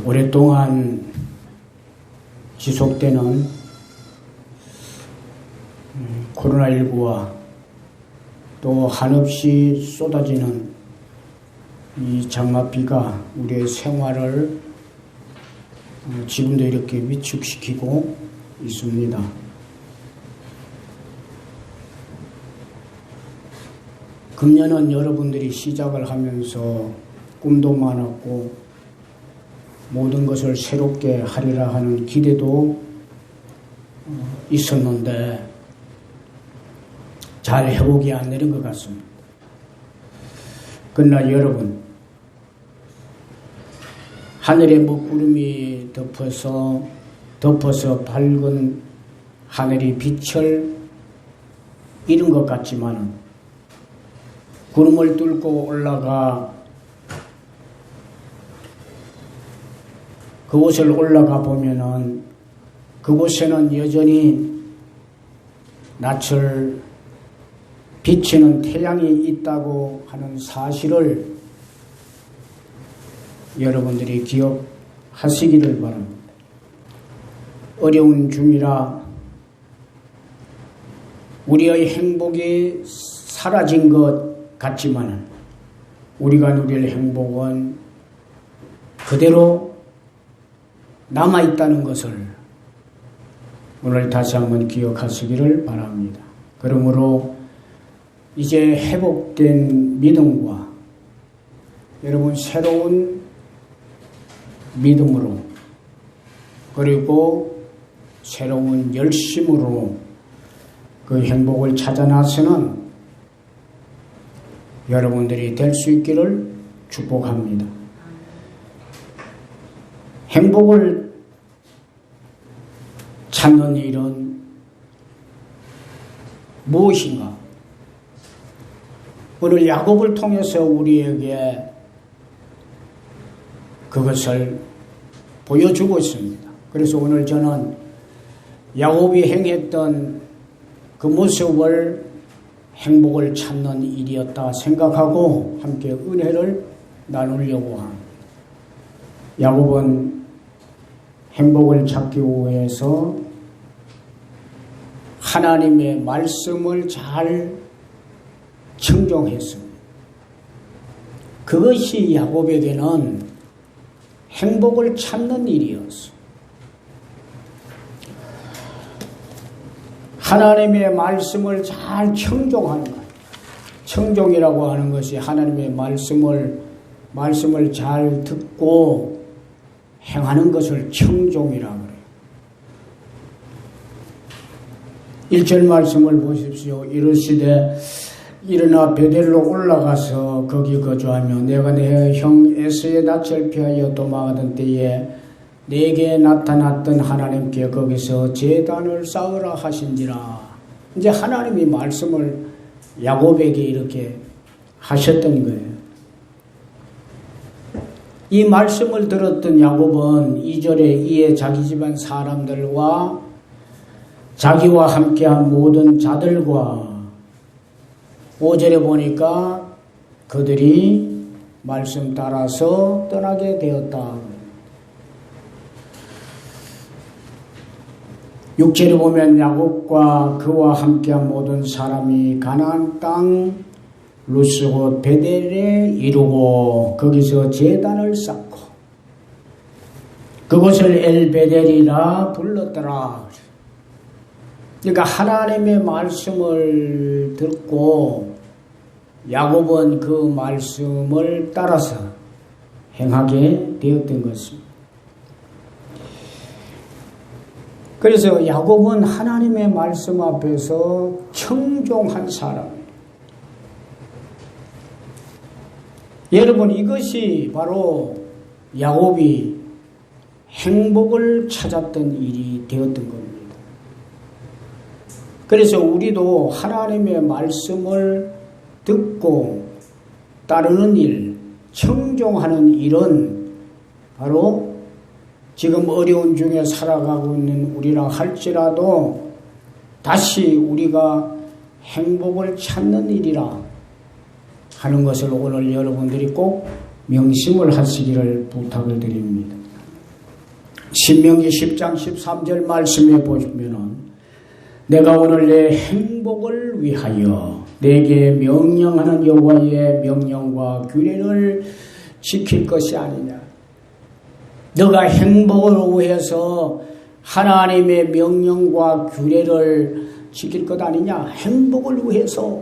오랫동안 지속되는 코로나19와 또 한없이 쏟아지는 이 장맛비가 우리의 생활을 지금도 이렇게 위축시키고 있습니다. 금년은 여러분들이 시작을 하면서 꿈도 많았고 모든 것을 새롭게 하리라 하는 기대도 있었는데 잘 회복이 안 되는 것 같습니다. 그러나 여러분, 하늘에 먹구름이 덮어서 밝은 하늘이 빛을 잃은 것 같지만 구름을 뚫고 올라가 그곳을 올라가 보면은 그곳에는 여전히 낯을 비치는 태양이 있다고 하는 사실을 여러분들이 기억하시기를 바랍니다. 어려운 중이라 우리의 행복이 사라진 것 같지만 우리가 누릴 행복은 그대로 남아있다는 것을 오늘 다시 한번 기억하시기를 바랍니다. 그러므로 이제 회복된 믿음과 여러분 새로운 믿음으로 그리고 새로운 열심으로 그 행복을 찾아 나서는 여러분들이 될 수 있기를 축복합니다. 행복을 찾는 일은 무엇인가? 오늘 야곱을 통해서 우리에게 그것을 보여주고 있습니다. 그래서 오늘 저는 야곱이 행했던 그 모습을 행복을 찾는 일이었다 생각하고 함께 은혜를 나누려고 합니다. 야곱은 행복을 찾기 위해서 하나님의 말씀을 잘 청종했습니다. 그것이 야곱에게는 행복을 찾는 일이었어. 하나님의 말씀을 잘 청종하는 것. 청종이라고 하는 것이 하나님의 말씀을 잘 듣고 행하는 것을 청종이라고 그래요. 1절 말씀을 보십시오. 이르시되 일어나 베델로 올라가서 거기 거주하며 내가 내 형 에서의 낯을 피하여 도망하던 때에 내게 나타났던 하나님께 거기서 제단을 쌓으라 하신지라. 이제 하나님이 말씀을 야곱에게 이렇게 하셨던 거예요. 이 말씀을 들었던 야곱은 2절에 이에 자기 집안 사람들과 자기와 함께한 모든 자들과 5절에 보니까 그들이 말씀 따라서 떠나게 되었다. 6절에 보면 야곱과 그와 함께한 모든 사람이 가나안 땅 루스 곧 베델에 이르고 거기서 제단을 쌓고 그곳을 엘베델이라 불렀더라. 그러니까 하나님의 말씀을 듣고 야곱은 그 말씀을 따라서 행하게 되었던 것입니다. 그래서 야곱은 하나님의 말씀 앞에서 청종한 사람이에요. 여러분, 이것이 바로 야곱이 행복을 찾았던 일이 되었던 겁니다. 그래서 우리도 하나님의 말씀을 듣고 따르는 일, 청종하는 일은 바로 지금 어려운 중에 살아가고 있는 우리라 할지라도 다시 우리가 행복을 찾는 일이라 하는 것을 오늘 여러분들이 꼭 명심을 하시기를 부탁을 드립니다. 신명기 10장 13절 말씀에 보시면은 내가 오늘 내 행복을 위하여 내게 명령하는 여호와의 명령과 규례를 지킬 것이 아니냐. 너가 행복을 위해서 하나님의 명령과 규례를 지킬 것 아니냐. 행복을 위해서.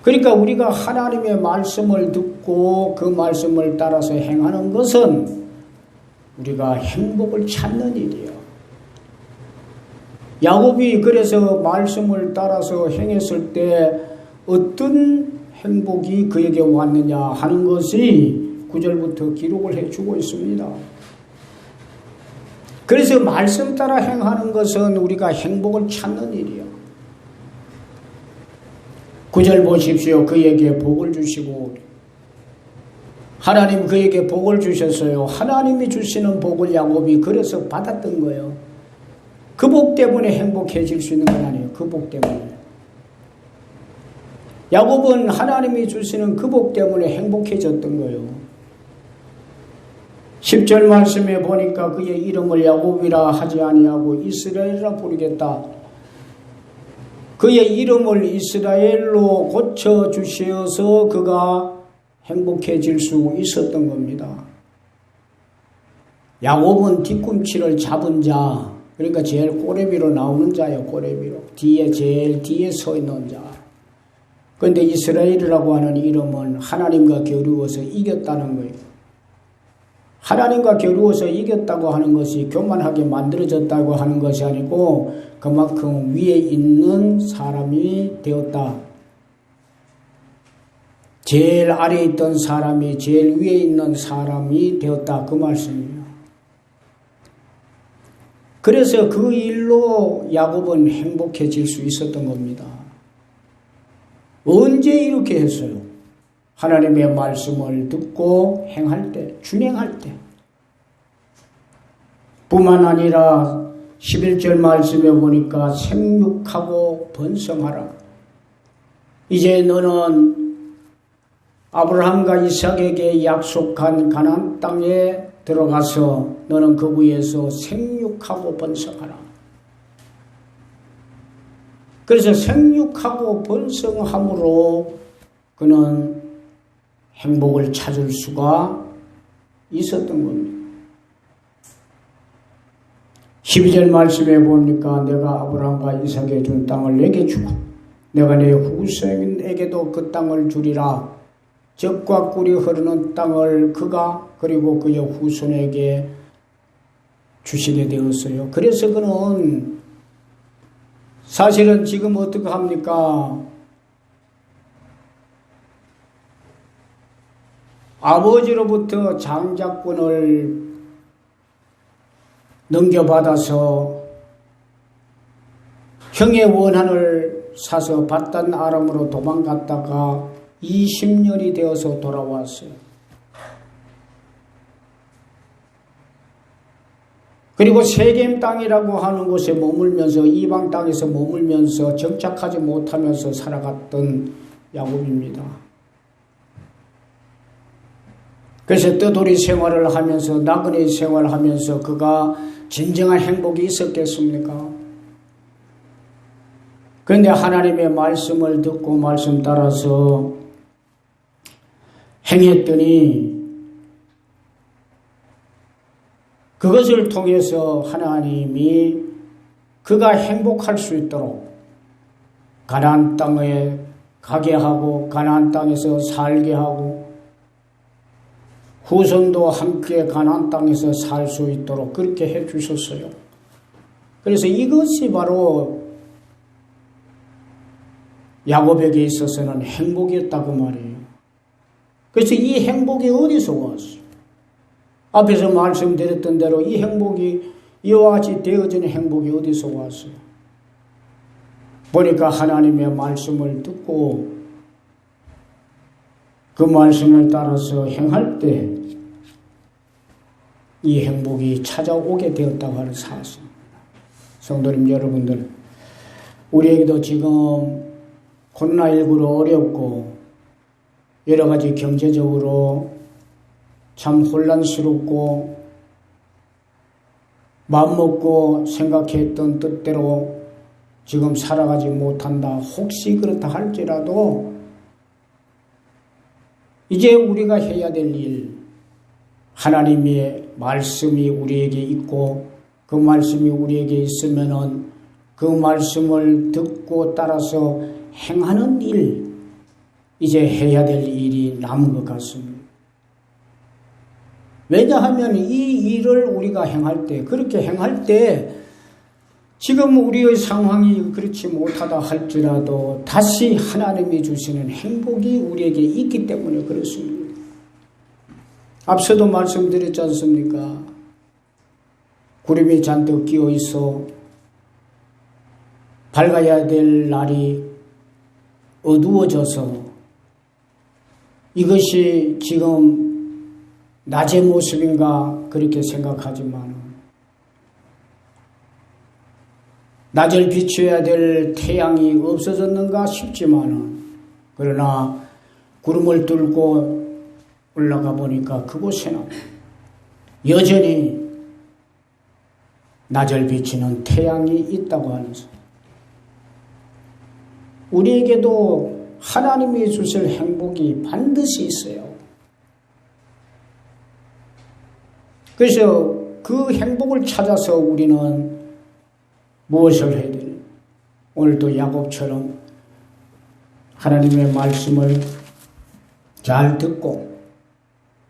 그러니까 우리가 하나님의 말씀을 듣고 그 말씀을 따라서 행하는 것은 우리가 행복을 찾는 일이에요. 야곱이 그래서 말씀을 따라서 행했을 때 어떤 행복이 그에게 왔느냐 하는 것이 9절부터 기록을 해주고 있습니다. 그래서 말씀 따라 행하는 것은 우리가 행복을 찾는 일이에요. 9절 보십시오. 그에게 복을 주시고 하나님 그에게 복을 주셨어요. 하나님이 주시는 복을 야곱이 그래서 받았던 거예요. 그 복 때문에 행복해질 수 있는 건 아니에요. 그 복 때문에. 야곱은 하나님이 주시는 그 복 때문에 행복해졌던 거예요. 10절 말씀에 보니까 그의 이름을 야곱이라 하지 아니하고 이스라엘이라 부르겠다. 그의 이름을 이스라엘로 고쳐주셔서 그가 행복해질 수 있었던 겁니다. 야곱은 뒤꿈치를 잡은 자, 그러니까 제일 꼬레비로 나오는 자예요. 꼬레비로. 제일 뒤에 서 있는 자. 그런데 이스라엘이라고 하는 이름은 하나님과 겨루어서 이겼다는 거예요. 하나님과 겨루어서 이겼다고 하는 것이 교만하게 만들어졌다고 하는 것이 아니고 그만큼 위에 있는 사람이 되었다. 제일 아래에 있던 사람이 제일 위에 있는 사람이 되었다. 그 말씀이에요. 그래서 그 일로 야곱은 행복해질 수 있었던 겁니다. 언제 이렇게 했어요? 하나님의 말씀을 듣고 행할 때, 준행할 때. 뿐만 아니라 11절 말씀에 보니까 생육하고 번성하라. 이제 너는 아브라함과 이삭에게 약속한 가나안 땅에 들어가서 너는 그 위에서 생육하고 번성하라. 그래서 생육하고 번성함으로 그는 행복을 찾을 수가 있었던 겁니다. 12절 말씀에 보니까 내가 아브라함과 이삭에 준 땅을 내게 주고 내가 내 후손에게도 그 땅을 주리라. 젖과 꿀이 흐르는 땅을 그가 그리고 그의 후손에게 주시게 되었어요. 그래서 그는 사실은 지금 어떻게 합니까? 아버지로부터 장자권을 넘겨받아서 형의 원한을 사서 바단 아람으로 도망갔다가 20년이 되어서 돌아왔어요. 그리고 세겜 땅이라고 하는 곳에 머물면서 이방 땅에서 머물면서 정착하지 못하면서 살아갔던 야곱입니다. 그래서 떠돌이 생활을 하면서 나그네 생활을 하면서 그가 진정한 행복이 있었겠습니까? 그런데 하나님의 말씀을 듣고 말씀 따라서 행했더니 그것을 통해서 하나님이 그가 행복할 수 있도록 가나안 땅에 가게 하고 가나안 땅에서 살게 하고 후손도 함께 가나안 땅에서 살 수 있도록 그렇게 해 주셨어요. 그래서 이것이 바로 야곱에게 있어서는 행복이었다고 말이에요. 그래서 이 행복이 어디서 왔어요? 앞에서 말씀드렸던 대로 이 행복이 이와 같이 되어지는 행복이 어디서 왔어요? 보니까 하나님의 말씀을 듣고 그 말씀을 따라서 행할 때 이 행복이 찾아오게 되었다고 하는 사실입니다. 성도님 여러분들, 우리에게도 지금 코로나19로 어렵고 여러 가지 경제적으로 참 혼란스럽고 마음먹고 생각했던 뜻대로 지금 살아가지 못한다. 혹시 그렇다 할지라도 이제 우리가 해야 될 일, 하나님의 말씀이 우리에게 있고 그 말씀이 우리에게 있으면은 그 말씀을 듣고 따라서 행하는 일, 이제 해야 될 일이 남은 것 같습니다. 왜냐하면 이 일을 우리가 행할 때, 그렇게 행할 때 지금 우리의 상황이 그렇지 못하다 할지라도 다시 하나님이 주시는 행복이 우리에게 있기 때문에 그렇습니다. 앞서도 말씀드렸지 않습니까? 구름이 잔뜩 끼어 있어 밝아야 될 날이 어두워져서 이것이 지금 낮의 모습인가 그렇게 생각하지만 낮을 비춰야 될 태양이 없어졌는가 싶지만 그러나 구름을 뚫고 올라가 보니까 그곳에는 여전히 낮을 비치는 태양이 있다고 하면서 우리에게도 하나님이 주실 행복이 반드시 있어요. 그래서 그 행복을 찾아서 우리는 무엇을 해야 되냐? 오늘도 야곱처럼 하나님의 말씀을 잘 듣고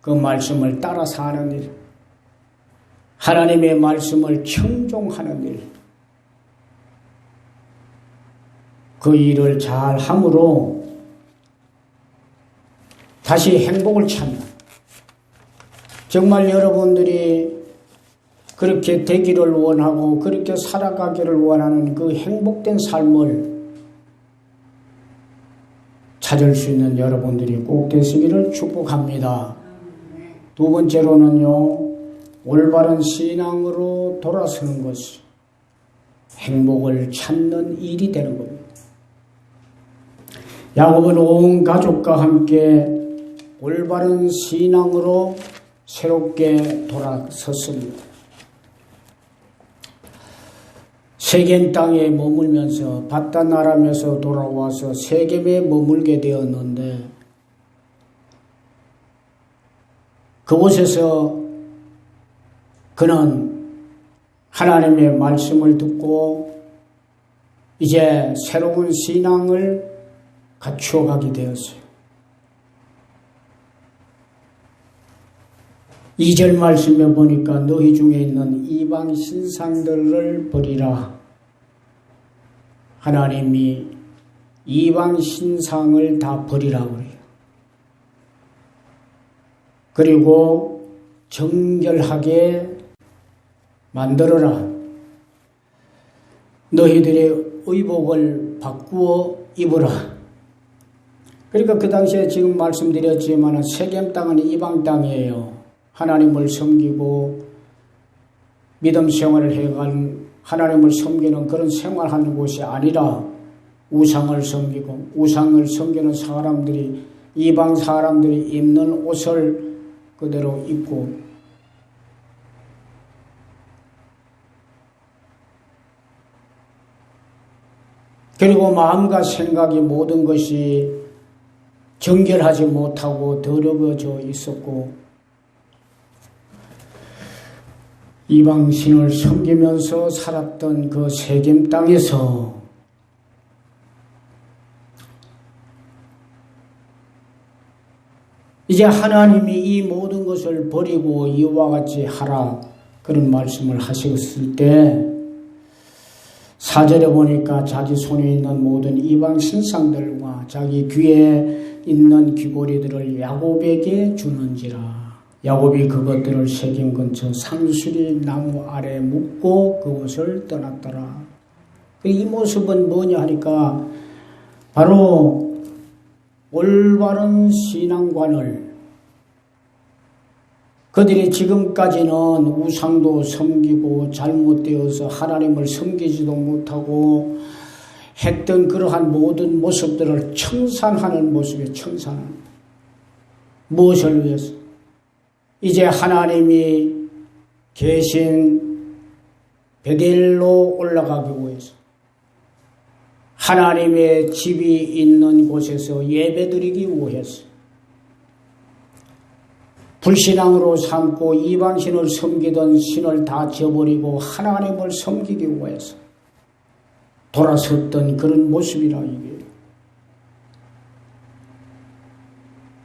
그 말씀을 따라 사는 일, 하나님의 말씀을 청종하는 일, 그 일을 잘 함으로 다시 행복을 찾는, 정말 여러분들이 그렇게 되기를 원하고 그렇게 살아가기를 원하는 그 행복된 삶을 찾을 수 있는 여러분들이 꼭 되시기를 축복합니다. 두 번째로는요, 올바른 신앙으로 돌아서는 것이 행복을 찾는 일이 되는 겁니다. 야곱은 온 가족과 함께 올바른 신앙으로 새롭게 돌아섰습니다. 세겜 땅에 머물면서 바다나람에서 돌아와서 세겜에 머물게 되었는데 그곳에서 그는 하나님의 말씀을 듣고 이제 새로운 신앙을 갖추어가게 되었어요. 2절 말씀에 보니까 너희 중에 있는 이방 신상들을 버리라. 하나님이 이방 신상을 다 버리라고 그래요. 그리고 정결하게 만들어라. 너희들의 의복을 바꾸어 입으라. 그러니까 그 당시에 지금 말씀드렸지만 세겜 땅은 이방 땅이에요. 하나님을 섬기고 믿음 생활을 해간 하나님을 섬기는 그런 생활하는 곳이 아니라 우상을 섬기고 우상을 섬기는 사람들이 이방 사람들이 입는 옷을 그대로 입고 그리고 마음과 생각이 모든 것이 정결하지 못하고 더러워져 있었고 이방신을 섬기면서 살았던 그 세겜 땅에서 이제 하나님이 이 모든 것을 버리고 이와 같이 하라 그런 말씀을 하셨을 때 4절에 보니까 자기 손에 있는 모든 이방 신상들과 자기 귀에 있는 귀고리들을 야곱에게 주는지라. 야곱이 그것들을 세겜 근처 상수리 나무 아래 묻고 그곳을 떠났더라. 이 모습은 뭐냐 하니까 바로 올바른 신앙관을 그들이 지금까지는 우상도 섬기고 잘못되어서 하나님을 섬기지도 못하고 했던 그러한 모든 모습들을 청산하는 모습에 청산하는 무엇을 위해서? 이제 하나님이 계신 베델로 올라가기 위해서 하나님의 집이 있는 곳에서 예배드리기 위해서 불신앙으로 삼고 이방신을 섬기던 신을 다 저버리고 하나님을 섬기기 위해서 돌아섰던 그런 모습이라 이게.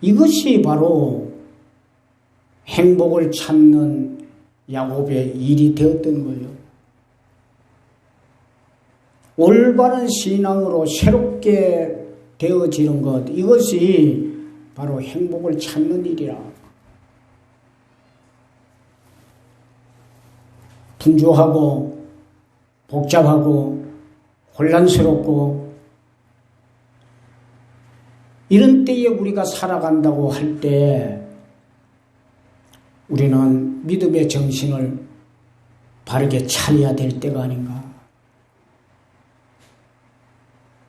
이것이 바로 행복을 찾는 야곱의 일이 되었던 거예요. 올바른 신앙으로 새롭게 되어지는 것, 이것이 바로 행복을 찾는 일이라. 분주하고 복잡하고 혼란스럽고 이런 때에 우리가 살아간다고 할 때 우리는 믿음의 정신을 바르게 차려야 될 때가 아닌가.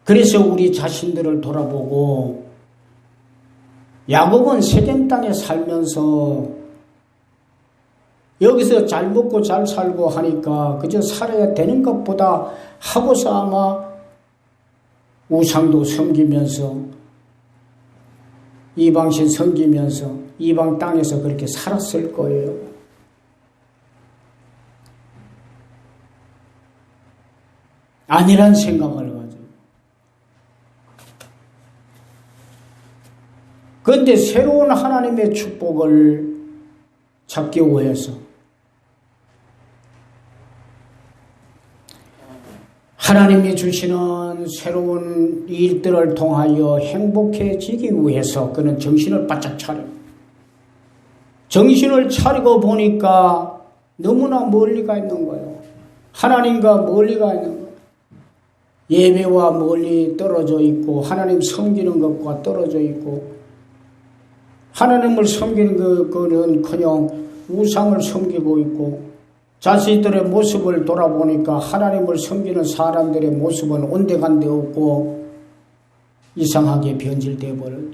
그래서 우리 자신들을 돌아보고 야곱은 세겜 땅에 살면서 여기서 잘 먹고 잘 살고 하니까 그저 살아야 되는 것보다 하고서 아마 우상도 섬기면서 이방신 섬기면서 이방 땅에서 그렇게 살았을 거예요. 아니란 생각을 가지고. 그런데 새로운 하나님의 축복을 찾기 위해서 하나님이 주시는 새로운 일들을 통하여 행복해지기 위해서 그는 정신을 바짝 차려. 정신을 차리고 보니까 너무나 멀리 가 있는 거예요. 하나님과 멀리 가 있는 거예요. 예배와 멀리 떨어져 있고 하나님 섬기는 것과 떨어져 있고 하나님을 섬기는 그는커녕 우상을 섬기고 있고 자신들의 모습을 돌아보니까 하나님을 섬기는 사람들의 모습은 온데간데 없고 이상하게 변질되어 버려요.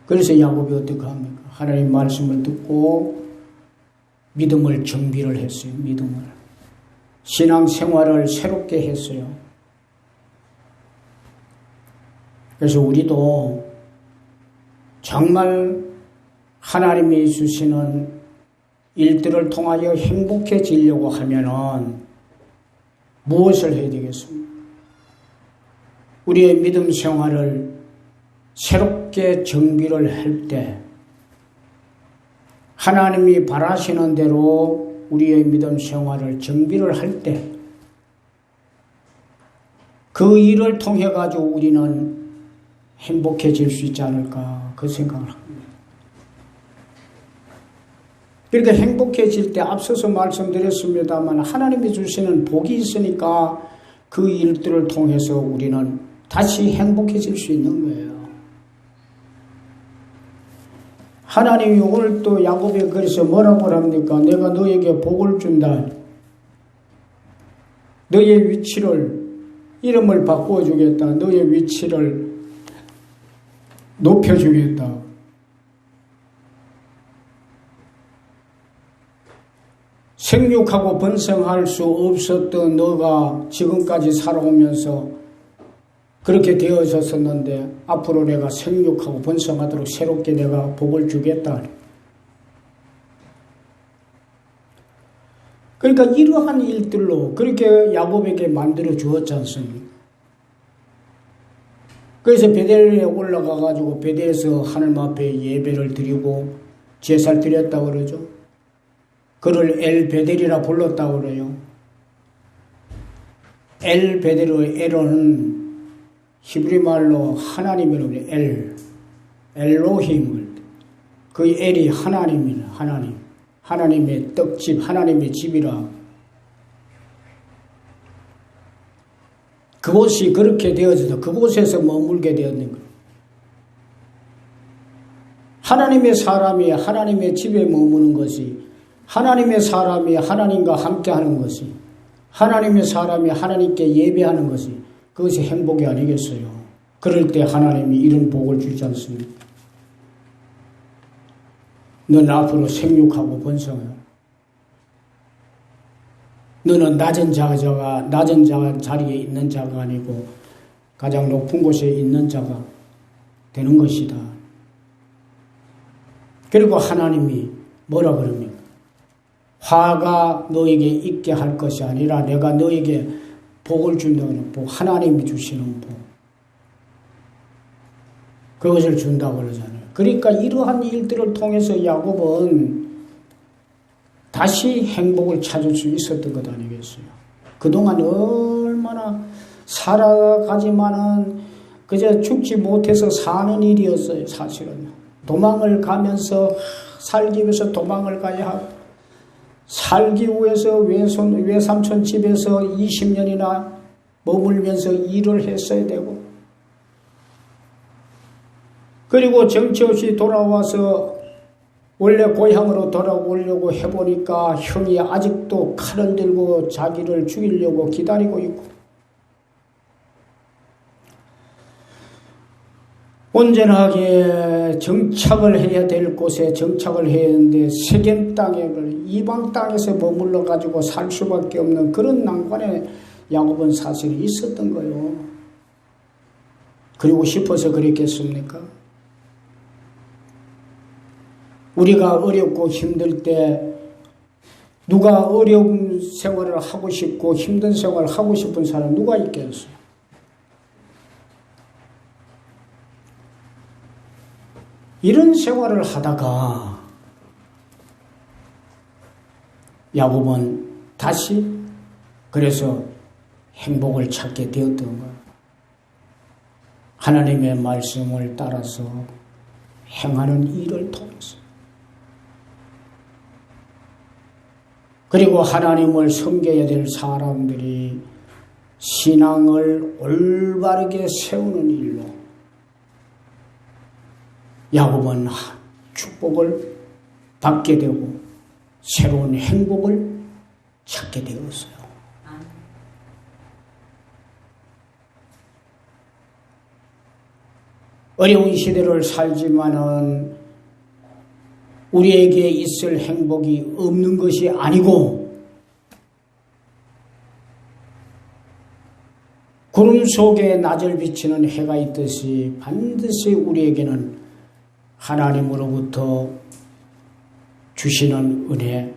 그래서 야곱이 어떻게 합니까? 하나님 말씀을 듣고 믿음을 정비를 했어요. 믿음을. 신앙생활을 새롭게 했어요. 그래서 우리도 정말 하나님이 주시는 일들을 통하여 행복해지려고 하면은 무엇을 해야 되겠습니까? 우리의 믿음 생활을 새롭게 정비를 할 때 하나님이 바라시는 대로 우리의 믿음 생활을 정비를 할 때 그 일을 통해 가지고 우리는 행복해질 수 있지 않을까 그 생각을 합니다. 그러니까 행복해질 때 앞서서 말씀드렸습니다만 하나님이 주시는 복이 있으니까 그 일들을 통해서 우리는 다시 행복해질 수 있는 거예요. 하나님이 오늘 또 야곱에 그래서 뭐라고 합니까? 내가 너에게 복을 준다. 너의 위치를 이름을 바꿔주겠다. 너의 위치를 높여주겠다. 생육하고 번성할 수 없었던 너가 지금까지 살아오면서 그렇게 되어졌었는데 앞으로 내가 생육하고 번성하도록 새롭게 내가 복을 주겠다. 그러니까 이러한 일들로 그렇게 야곱에게 만들어 주었지 않습니까? 그래서 베델에 올라가 가지고 베델에서 하나님 앞에 예배를 드리고 제사를 드렸다고 그러죠. 그를 엘베델이라 불렀다고 그래요. 엘베델의 엘은 히브리 말로 하나님이라고 해요. 엘로힘을. 그 엘이 하나님이라. 하나님. 하나님의 떡집, 하나님의 집이라. 그곳이 그렇게 되어져서 그곳에서 머물게 되었는 거예요. 하나님의 사람이 하나님의 집에 머무는 것이 하나님의 사람이 하나님과 함께하는 것이 하나님의 사람이 하나님께 예배하는 것이 그것이 행복이 아니겠어요. 그럴 때 하나님이 이런 복을 주지 않습니까? 넌 앞으로 생육하고 번성해. 너는 낮은 자리에 있는 자가 아니고 가장 높은 곳에 있는 자가 되는 것이다. 그리고 하나님이 뭐라 그럽니까? 화가 너에게 있게 할 것이 아니라 내가 너에게 복을 준다는 복, 하나님이 주시는 복. 그것을 준다고 그러잖아요. 그러니까 이러한 일들을 통해서 야곱은 다시 행복을 찾을 수 있었던 것 아니겠어요? 그동안 얼마나 살아가지만은 그저 죽지 못해서 사는 일이었어요, 사실은. 도망을 가면서 살기 위해서 도망을 가야 하고, 살기 위해서 외삼촌 집에서 20년이나 머물면서 일을 했어야 되고, 그리고 정처 없이 돌아와서 원래 고향으로 돌아오려고 해보니까 형이 아직도 칼을 들고 자기를 죽이려고 기다리고 있고, 온전하게 정착을 해야 될 곳에 정착을 해야 하는데 세겜 땅에 이방 땅에서 머물러 가지고 살 수밖에 없는 그런 난관에 야곱은 사실이 있었던 거예요. 그리고 싶어서 그랬겠습니까? 우리가 어렵고 힘들 때 누가 어려운 생활을 하고 싶고 힘든 생활을 하고 싶은 사람 누가 있겠어요? 이런 생활을 하다가 야곱은 다시 그래서 행복을 찾게 되었던 거예요. 하나님의 말씀을 따라서 행하는 일을 통해서. 그리고 하나님을 섬겨야 될 사람들이 신앙을 올바르게 세우는 일로 야곱은 축복을 받게 되고 새로운 행복을 찾게 되었어요. 어려운 시대를 살지만은 우리에게 있을 행복이 없는 것이 아니고 구름 속에 낮을 비치는 해가 있듯이 반드시 우리에게는 하나님으로부터 주시는 은혜,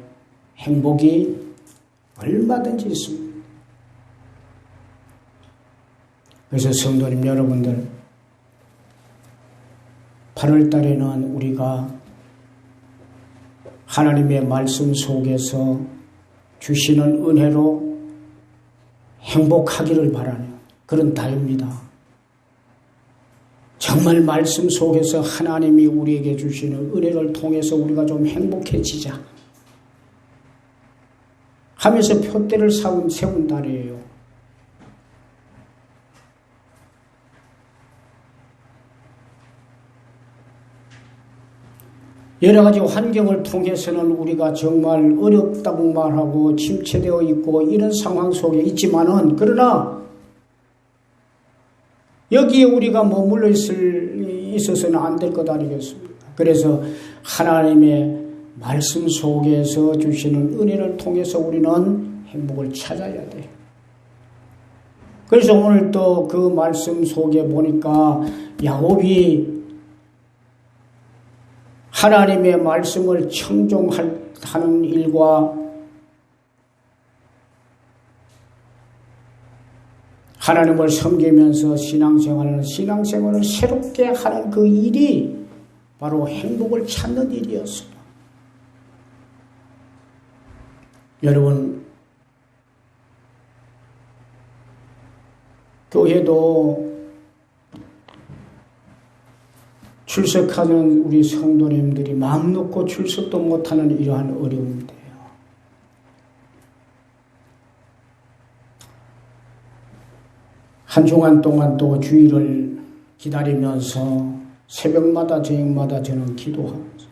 행복이 얼마든지 있습니다. 그래서 성도님 여러분들, 8월 달에는 우리가 하나님의 말씀 속에서 주시는 은혜로 행복하기를 바라는 그런 달입니다. 정말 말씀 속에서 하나님이 우리에게 주시는 은혜를 통해서 우리가 좀 행복해지자 하면서 표대를 세운 달이에요. 여러 가지 환경을 통해서는 우리가 정말 어렵다고 말하고 침체되어 있고 이런 상황 속에 있지만은 그러나 여기에 우리가 머물러 있어서는 안 될 것 아니겠습니까? 그래서 하나님의 말씀 속에서 주시는 은혜를 통해서 우리는 행복을 찾아야 돼요. 그래서 오늘 또 그 말씀 속에 보니까 야곱이 하나님의 말씀을 청종하는 일과 하나님을 섬기면서 신앙생활을 새롭게 하는 그 일이 바로 행복을 찾는 일이었어요. 여러분, 교회도 출석하는 우리 성도님들이 마음 놓고 출석도 못하는 이러한 어려움인데요. 한 주간 동안 또 주일을 기다리면서 새벽마다 저녁마다 저는 기도하면서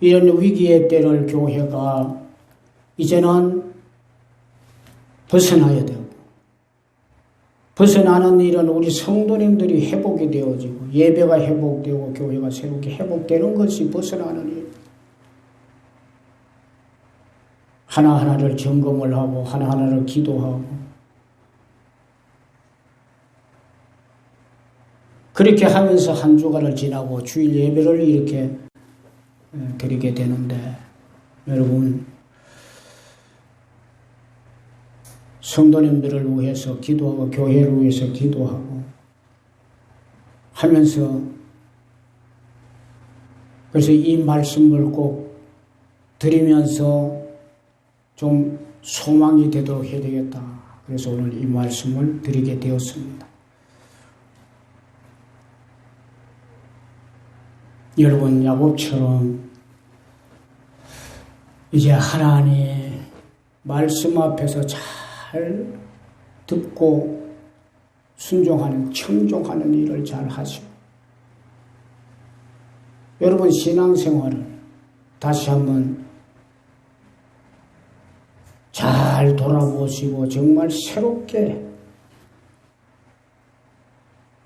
이런 위기의 때를 교회가 이제는 벗어나야 되고 벗어나는 일은 우리 성도님들이 회복이 되어지고 예배가 회복되고 교회가 새롭게 회복되는 것이 벗어나는 일. 하나하나를 점검을 하고 하나하나를 기도하고 그렇게 하면서 한 주간을 지나고 주일 예배를 이렇게 드리게 되는데 여러분 성도님들을 위해서 기도하고 교회를 위해서 기도하고 하면서 그래서 이 말씀을 꼭 드리면서 좀 소망이 되도록 해야 되겠다. 그래서 오늘 이 말씀을 드리게 되었습니다. 여러분 야곱처럼 이제 하나님의 말씀 앞에서 잘 듣고 순종하는 청종하는 일을 잘 하시고 여러분 신앙생활을 다시 한번 잘 돌아보시고 정말 새롭게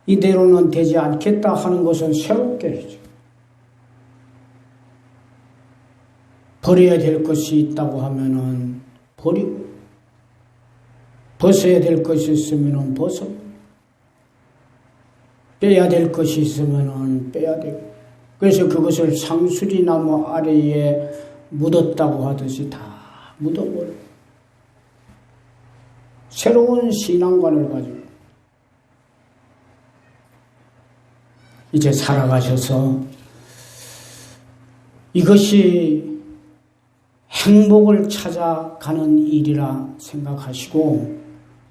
이대로는 되지 않겠다 하는 것은 새롭게 해줘. 버려야 될 것이 있다고 하면은 버리고 벗어야 될 것이 있으면은 벗어 빼야 될 것이 있으면은 빼야 되고 그래서 그것을 상수리나무 아래에 묻었다고 하듯이 다 묻어버려. 새로운 신앙관을 가지고 이제 살아가셔서 이것이 행복을 찾아가는 일이라 생각하시고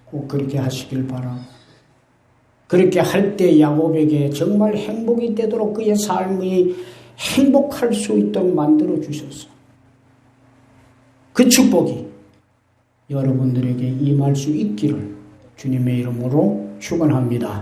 꼭 그렇게 하시길 바라고 그렇게 할 때 야곱에게 정말 행복이 되도록 그의 삶이 행복할 수 있도록 만들어 주셨어. 그 축복이 여러분들에게 임할 수 있기를 주님의 이름으로 축원합니다.